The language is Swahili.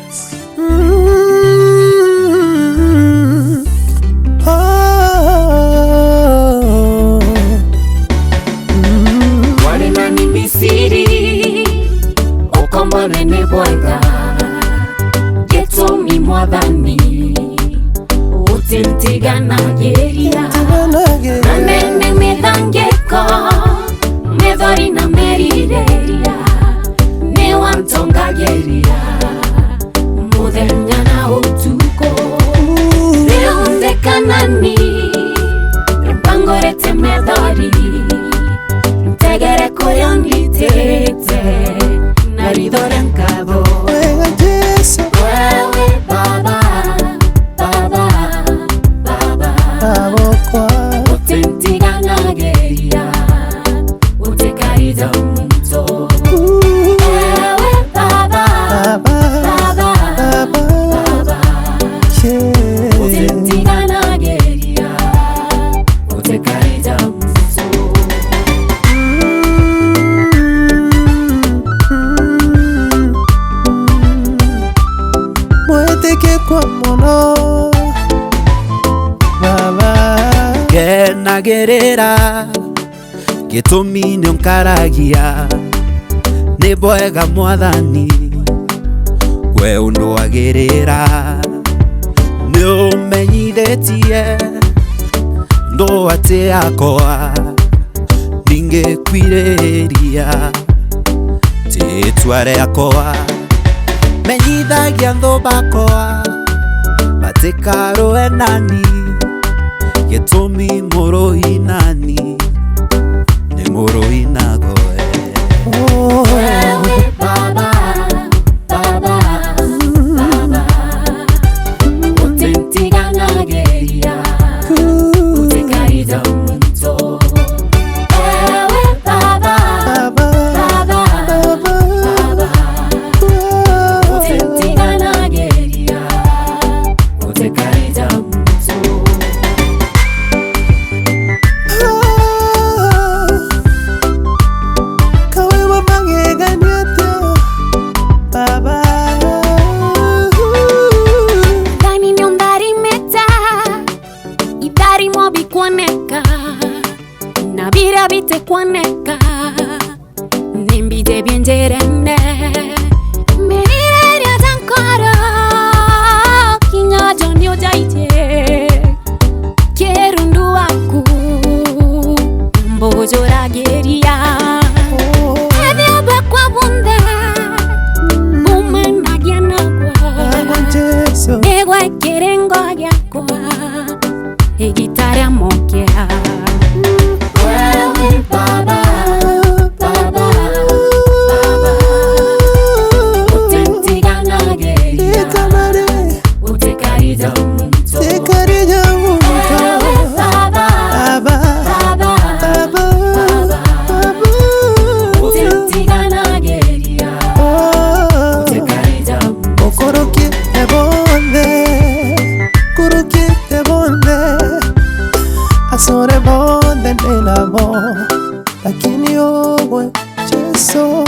Beats. Walina ni misiri ukombole ne bwega geto mi mwadhani utintiga na geria nane medangeko medhori na merireria ne wantonga geria mudhenya na utuko leonde kanani mpangorete medhori tegere koyongi tete naridore nkado wewe baba baba baba kwa utentiga nageria utekarida mto wewe baba baba baba utentiga nageria utekarida mto mweteke kwa mono baba genagerera gitumi nkaragia ni bwega mwathani we unwagirira ni umenyithetie ndo ati yakwa ningekwiriria titwa riakwa menyithagia nthu bakwa batikaroe nani gitumi muruhi nani ni muruhi nagoe wewe baba baba baba utentiga nageria utekarida mto wewe baba baba baba utentiga nageria utekarida mto kawe wabangeganiata baba Dani nyondari meta idari mobi kwaneka nabira bite kwaneka nimbite bienjerene merire tankoro kinyajo nyo jaite kerundu waku mbojora geria Ede bakwa bunde Buma kwa Jesu Negwa kerengo yakwa Egitara mokea Wewe baba baba baba utentiga nageria itamare utekarida mto tekarija mto Wewe baba baba baba baba baba utentiga nageria utekarida mto okoroki te bonde asore bonde nela mo lakini owe Jesu